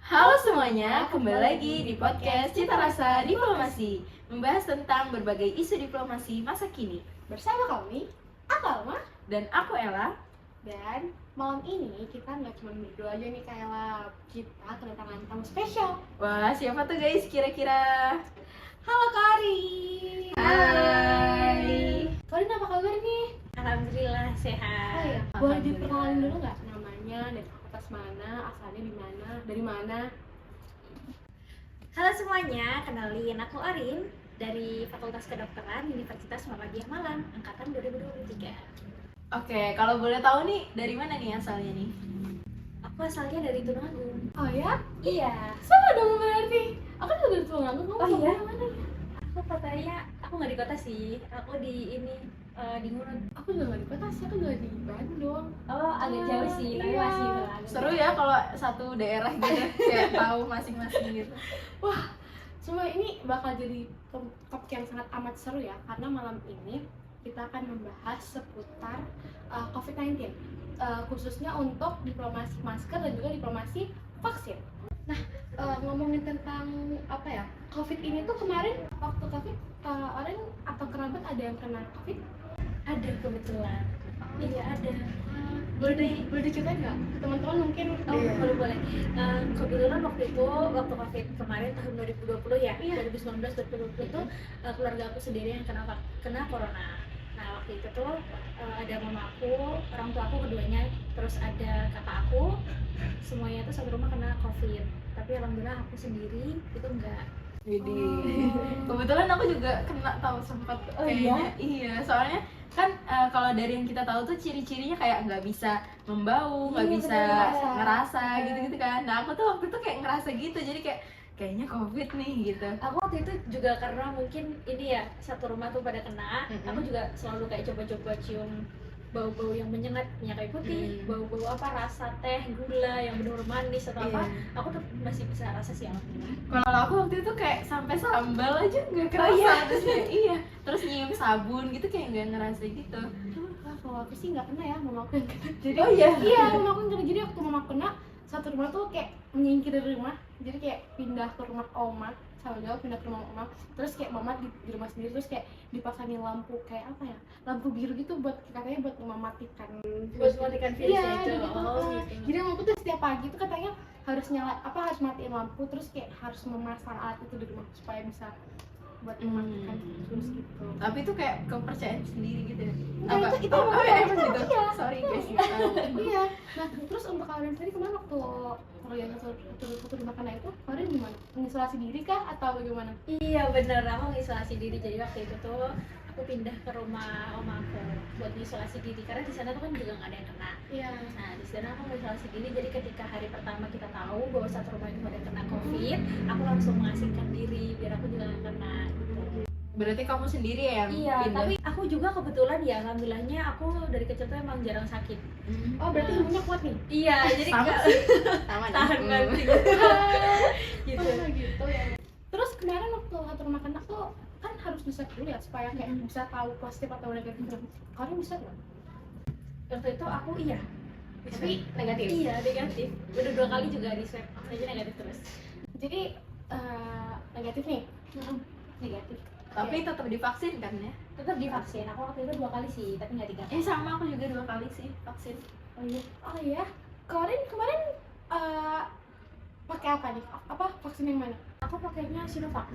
Halo semuanya, kembali lagi di podcast Cita Rasa Diplomasi, membahas tentang berbagai isu diplomasi masa kini. Bersama kami, aku Alma. Dan aku Ella. Dan malam ini kita nggak cuma berdua aja nih kayak Ella. Kita kedatangan tamu spesial. Wah, siapa tuh guys kira-kira? Halo Kari. Hai. Karin apa kabar nih? Alhamdulillah sehat. Oh iya, boleh diperkenalkan dulu nggak namanya, dari fakultas mana, asalnya di mana, dari mana? Halo semuanya, kenalin aku Arin dari Fakultas Kedokteran Universitas Muhammadiyah Malang, angkatan 2023. Oke, kalau boleh tahu nih dari mana nih asalnya nih? Aku asalnya dari Tulungagung. Oh ya? Iya. Sama dong berarti. Aku juga dari Tulungagung. Kamu Oh iya? dari mana ya? Aku kotanya, aku nggak di kota sih. Aku di di Ngurut. Aku juga nggak di kota sih, aku juga di Bandung. Oh, agak jauh sih, tapi Iya. masih Tulungagung. Seru ya kalau satu daerah gitu, kayak tahu masing-masing gitu. Wah, semua ini bakal jadi topik yang sangat amat seru ya, karena malam ini kita akan membahas seputar COVID-19, khususnya untuk diplomasi masker dan juga diplomasi vaksin. Nah, ngomongin tentang apa ya, COVID ini tuh kemarin waktu COVID, orang atau kerabat ada yang kena COVID? Ada kebetulan. Iya ada. Boleh diceritain nggak? Teman-teman mungkin Oh, boleh. Kebetulan waktu COVID kemarin tahun 2020 ya, Iya. 2019-2020 itu keluarga aku sendiri yang kena corona. Nah waktu itu tuh ada mama aku, orang tua aku keduanya, terus ada kakak aku, semuanya tuh satu rumah kena COVID. Tapi alhamdulillah aku sendiri itu enggak. Jadi kebetulan aku juga kena tahu sempat Oh, kayaknya. Iya, soalnya kan kalau dari yang kita tahu tuh ciri-cirinya kayak nggak bisa membau, nggak Iya, bisa bener, ngerasa Iya. gitu-gitu kan. Nah aku tuh waktu itu kayak ngerasa gitu, jadi kayaknya COVID nih gitu. Aku waktu itu juga karena mungkin ini ya satu rumah tuh pada kena, aku juga selalu kayak coba-coba cium bau-bau yang menyengat, minyak kayu putih, bau-bau apa rasa teh, gula yang benar manis atau apa, aku tuh masih bisa rasa sih alhamdulillah. Kalau aku waktu itu kayak sampai sambal aja nggak kerasa, terus kayak, iya, terus nyium sabun gitu kayak nggak ngerasa gitu. Wah, kalau aku sih nggak kena ya, mama aku yang kena. Jadi Oh iya? iya, mama aku yang kena. Jadi waktu mama kena, satu rumah tuh kayak menyingkir dari rumah. Jadi kayak pindah ke rumah oma, sama jauh pindah ke rumah oma. Terus kayak mama di rumah sendiri, terus kayak dipasangin lampu kayak apa ya, lampu biru gitu buat katanya buat mematikan Buat mematikan virusnya iya, itu. gitu. Oh, gitu. Jadi mamaku tuh setiap pagi tuh katanya harus harus matiin lampu, terus kayak harus memasang alat itu di rumah supaya bisa buat mematikan virus gitu. Tapi itu kayak kepercayaan sendiri gitu ya? Enggak, itu Oh, emang emang gitu? iya. Sorry guys, nggak tahu. Iya. Nah, terus untuk kalian sendiri kemarin waktu yang satu rumah kena itu, kalian gimana? Mengisolasi diri kah atau bagaimana? Iya bener, aku mengisolasi diri. Jadi waktu itu tuh aku pindah ke rumah oma aku buat mengisolasi diri karena di sana tuh kan juga nggak ada yang kena. Iya. Nah di sana aku mengisolasi diri. Jadi ketika hari pertama kita tahu bahwa satu rumah itu ada kena COVID, aku langsung mengasingkan diri biar aku juga nggak kena. Gitu. Berarti kamu sendiri ya yang Iya, pindah? tapi aku juga kebetulan ya alhamdulillahnya aku dari kecil tuh emang jarang sakit. Oh, berarti imunnya kuat nih. Iya, jadi Sama nggak sih. Sama nih. tahan banting. Gitu. Oh, gitu ya. Terus kemarin waktu satu rumah kena tuh kan harus di swab dulu ya supaya kayak bisa tahu positif atau negatif. Kalian bisa nggak? Waktu itu aku iya. Tapi negatif. Iya, negatif. Udah 2 kali juga di swab, aja negatif terus. Jadi negatif nih. Negatif. Tapi tetap divaksin kan ya? Tetap divaksin. Aku waktu itu 2 kali sih, tapi nggak 3 kali. Sama aku juga 2 kali sih vaksin. Oh iya. Oh iya. Kemarin pakai apa nih? Apa vaksin yang mana? Aku pakainya Sinovac.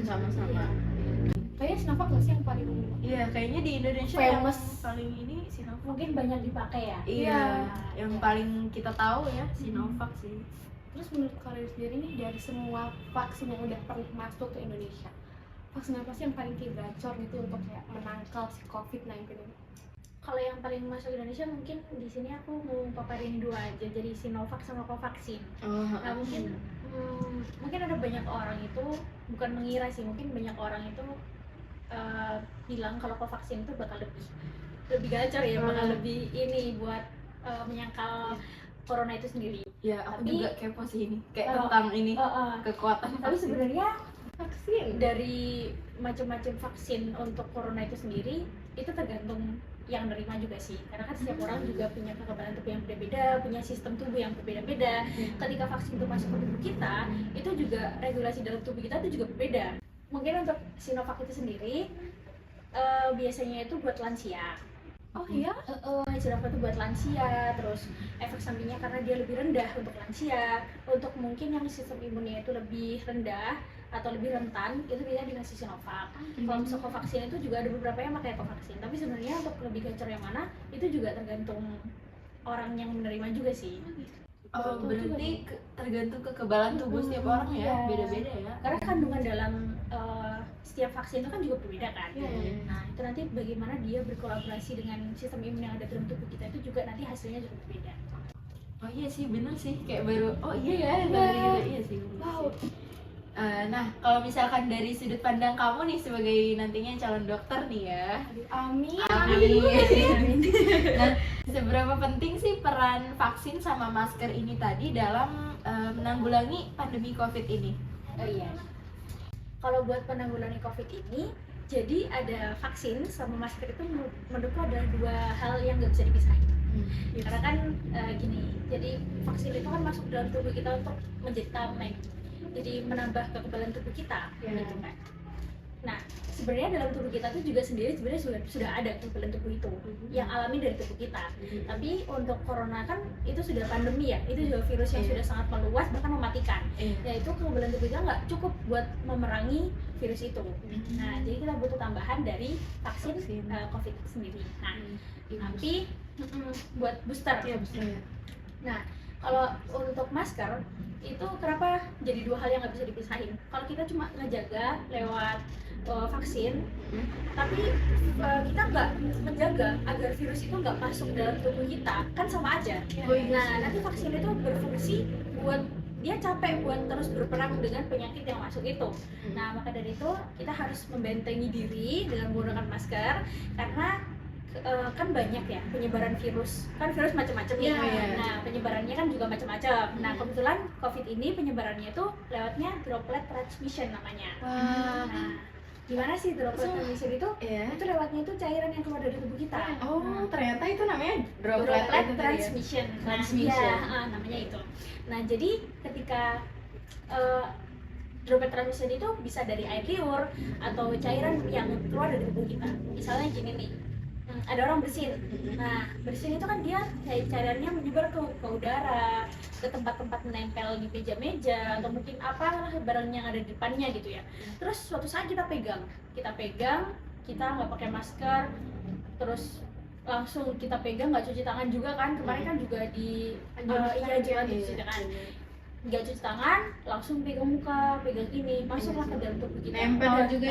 Sama-sama. Kayaknya Sinovac nggak sih yang paling Iya, kayaknya di Indonesia famous. yang paling ini Sinovac. Mungkin banyak dipakai ya. Iya, Nah, yang iya. paling kita tahu ya Sinovac sih. Terus menurut kalian sendiri nih dari semua vaksin yang udah pernah masuk ke Indonesia, vaksin apa sih yang paling kayak gacor gitu untuk kayak menangkal si COVID-19 ini? Kalau yang paling masuk Indonesia mungkin di sini aku mau paparin 2 aja, jadi Sinovac sama Covaxin. Nah mungkin ada banyak orang itu bukan mengira sih, mungkin banyak orang itu bilang kalau Covaxin itu bakal lebih gacor ya, bakal lebih ini buat menyangkal corona itu sendiri. Ya, aku Tapi- juga kepo sih ini, kayak Oh, tentang ini Tapi kekuatan vaksin. sebenarnya Vaksin? dari macam-macam vaksin untuk corona itu sendiri itu tergantung yang nerima juga sih, karena kan setiap orang juga punya kekebalan tubuh yang beda-beda, punya sistem tubuh yang berbeda-beda. Ketika vaksin itu masuk ke tubuh kita, itu juga regulasi dalam tubuh kita itu juga berbeda. Mungkin untuk Sinovac itu sendiri biasanya itu buat lansia. Oh iya? Sinovac itu buat lansia, terus efek sampingnya karena dia lebih rendah untuk lansia. Untuk mungkin yang sistem imunnya itu lebih rendah atau lebih rentan, itu biasanya dikasih Sinovac. Kalau misalnya Covaxin itu juga ada beberapa yang pakai Covaxin, tapi sebenarnya untuk lebih gacor yang mana itu juga tergantung orang yang menerima juga sih. Oh, berarti tergantung kekebalan tubuh setiap orang ya, Iya. beda-beda ya. Karena kandungan dalam setiap vaksin itu kan juga berbeda kan. Iya. Nah, itu nanti bagaimana dia berkolaborasi dengan sistem imun yang ada dalam tubuh kita itu juga nanti hasilnya juga berbeda. Oh iya sih, bener sih, kayak baru, oh iya ya, Iya. baru gitu, iya sih. Bener Wow. sih. Nah, kalau misalkan dari sudut pandang kamu nih sebagai nantinya calon dokter nih ya, Amin. amin. Nah, seberapa penting sih peran vaksin sama masker ini tadi dalam menanggulangi pandemi COVID ini? Oh iya. Kalau buat penanggulangan COVID ini, jadi ada vaksin sama masker itu menurutku ada dua hal yang nggak bisa dipisahin. Karena kan gini, jadi vaksin itu kan masuk dalam tubuh kita untuk menjadi tameng, jadi menambah kekebalan tubuh kita, gitu kan. Nah, sebenarnya dalam tubuh kita tuh juga sendiri sebenarnya sudah ada kekebalan tubuh itu yang alami dari tubuh kita. Tapi untuk corona kan itu sudah pandemi ya, itu juga virus yang sudah sangat meluas bahkan mematikan. Ya itu kekebalan tubuh kita nggak cukup buat memerangi virus itu. Nah, jadi kita butuh tambahan dari vaksin COVID sendiri. Nah, tapi buat booster. Nah, kalau untuk masker itu kenapa jadi dua hal yang nggak bisa dipisahin? Kalau kita cuma ngejaga lewat vaksin, tapi kita nggak menjaga agar virus itu nggak masuk dalam tubuh kita, kan sama aja. Nah, nanti vaksin itu berfungsi buat dia capek buat terus berperang dengan penyakit yang masuk itu. Nah, maka dari itu kita harus membentengi diri dengan menggunakan masker, karena kan banyak ya penyebaran virus, kan virus macam-macam ya. Nah, penyebarannya kan juga macam-macam. Nah, kebetulan COVID ini penyebarannya itu lewatnya droplet transmission namanya. Nah, gimana sih droplet transmission itu? Itu lewatnya itu cairan yang keluar dari tubuh kita. Oh, ternyata itu namanya droplet Droplet itu tadi ya? transmission. Transmission. Nah, namanya itu. Nah, jadi ketika droplet transmission itu bisa dari air liur atau cairan yang keluar dari tubuh kita. Misalnya gini nih, ada orang bersin. Nah, bersin itu kan dia cairannya menyebar ke udara, ke tempat-tempat menempel di meja-meja atau mungkin apa barang yang ada di depannya gitu ya. Terus suatu saat kita pegang, kita nggak pakai masker, terus langsung kita pegang, nggak cuci tangan juga kan. Kemarin kan juga di jangan cuci tangan. Nggak cuci tangan, langsung pegang muka, pegang ini, masuklah ke dalam tubuh kita. Nempel juga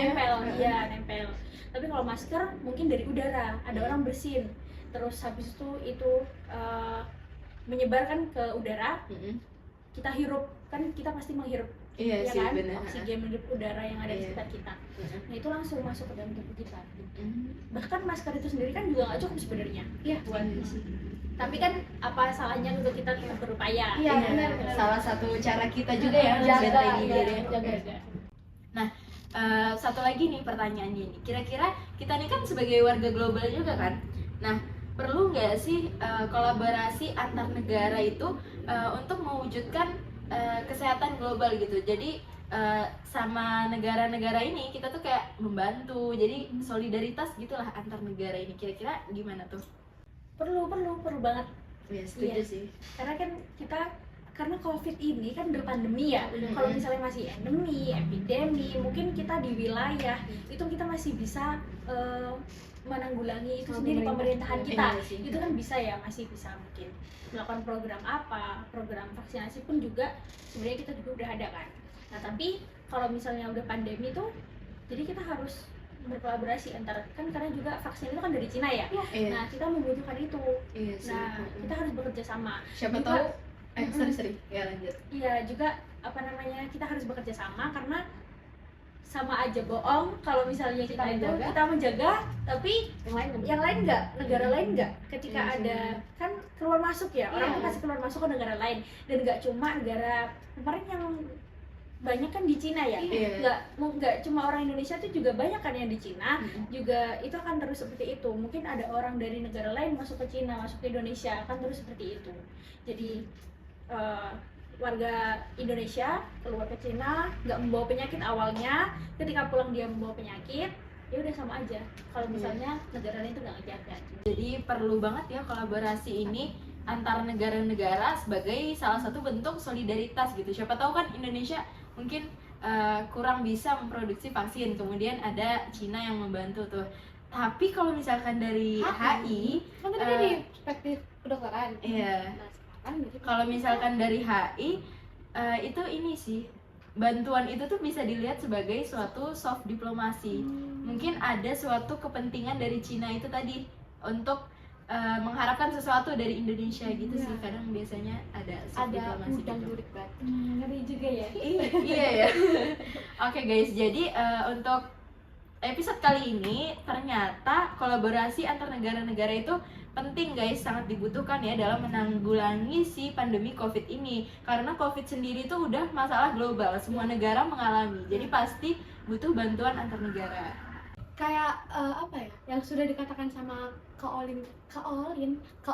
ya? Nempel. Tapi kalau masker mungkin dari udara, ada orang bersin, terus habis itu menyebarkan ke udara, kita hirup, kan kita pasti menghirup, Iya sih, kan? benar. Oksigen menghirup udara yang ada di sekitar kita. Nah, itu langsung masuk ke dalam tubuh kita. Bahkan masker itu sendiri kan juga nggak cukup sebenarnya. Buat tapi kan apa salahnya untuk kita tetap berupaya? Iya, benar. Salah satu cara kita juga ya membentengi diri. Jaga. Satu lagi nih pertanyaannya nih, kira-kira kita nih kan sebagai warga global juga kan, nah perlu nggak sih kolaborasi antar negara itu untuk mewujudkan kesehatan global gitu? Jadi sama negara-negara ini kita tuh kayak membantu, jadi solidaritas gitulah antar negara ini. Kira-kira gimana tuh? Perlu banget. Ya setuju Iya. sih. Karena kan karena COVID ini kan berpandemi ya. Kalau misalnya masih endemi, epidemi, mungkin kita di wilayah itu kita masih bisa menanggulangi itu sendiri pemerintahan kita. Iya sih. Itu kan bisa ya, masih bisa mungkin melakukan program vaksinasi pun juga sebenarnya kita juga udah ada kan. Nah, tapi kalau misalnya udah pandemi tuh, jadi kita harus berkolaborasi antar, kan karena juga vaksin itu kan dari Cina ya. Nah, kita membutuhkan itu. Iya sih. Nah, kita harus bekerja sama. Siapa juga, tahu sorry ya, lanjut. Iya, juga kita harus bekerja sama, karena sama aja bohong kalau misalnya kita menjaga tapi yang lain enggak, negara lain enggak. Ketika ada kan keluar masuk ya, orang tuh pasti keluar masuk ke negara lain, dan enggak cuma negara kemarin yang banyak kan di Cina ya. Iya. Nggak cuma orang Indonesia tuh juga banyak kan yang di Cina. Juga itu akan terus seperti itu. Mungkin ada orang dari negara lain masuk ke Cina, masuk ke Indonesia, akan terus seperti itu. Jadi warga Indonesia keluar ke Cina nggak membawa penyakit awalnya, ketika pulang dia membawa penyakit, ya udah sama aja. Kalau misalnya negara lain itu nggak ngejaga. Jadi perlu banget ya kolaborasi ini antar negara-negara sebagai salah satu bentuk solidaritas gitu. Siapa tahu kan Indonesia mungkin kurang bisa memproduksi vaksin, kemudian ada Cina yang membantu tuh. Tapi kalau misalkan dari HI, kan tadi di perspektif kedokteran. iya. Nah, Kalau misalkan dari HI itu ini sih, bantuan itu tuh bisa dilihat sebagai suatu soft diplomasi. Mungkin ada suatu kepentingan dari Cina itu tadi untuk mengharapkan sesuatu dari Indonesia gitu sih. Kadang biasanya ada soft diplomasi udang gitu. durik banget. Ngeri juga ya. Iya ya. Oke guys, jadi untuk episode kali ini ternyata kolaborasi antar negara-negara itu penting guys, sangat dibutuhkan ya dalam menanggulangi si pandemi COVID ini. Karena COVID sendiri itu udah masalah global, semua negara mengalami. Jadi pasti butuh bantuan antar negara. Kayak apa ya? Yang sudah dikatakan sama Kak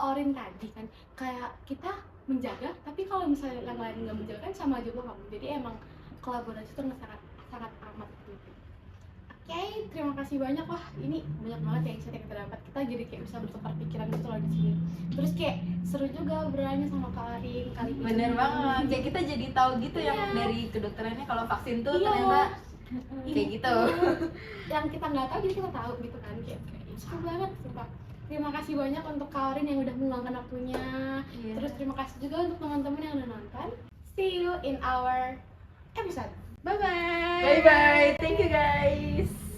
Orin tadi kan, kayak kita menjaga, tapi kalau misalnya yang lain nggak menjaga kan sama aja bohong. Jadi emang kolaborasi itu sangat amat penting. Oke, terima kasih banyak. Wah, ini banyak banget ya insight yang kita dapat. Kita jadi kayak bisa bertukar pikiran gitu loh di sini. Terus kayak seru juga obrolannya sama Kak Arin kali ini. Bener banget, kayak kita jadi tahu gitu yang dari kedokterannya kalau vaksin tuh ternyata kayak gitu. Yang kita nggak tahu jadi kita tahu gitu kan, kayak seru banget sumpah. Terima kasih banyak untuk Kak Arin yang udah meluangkan waktunya. Terus terima kasih juga untuk teman-teman yang udah nonton. See you in our episode. Bye bye. Bye bye. Thank you guys.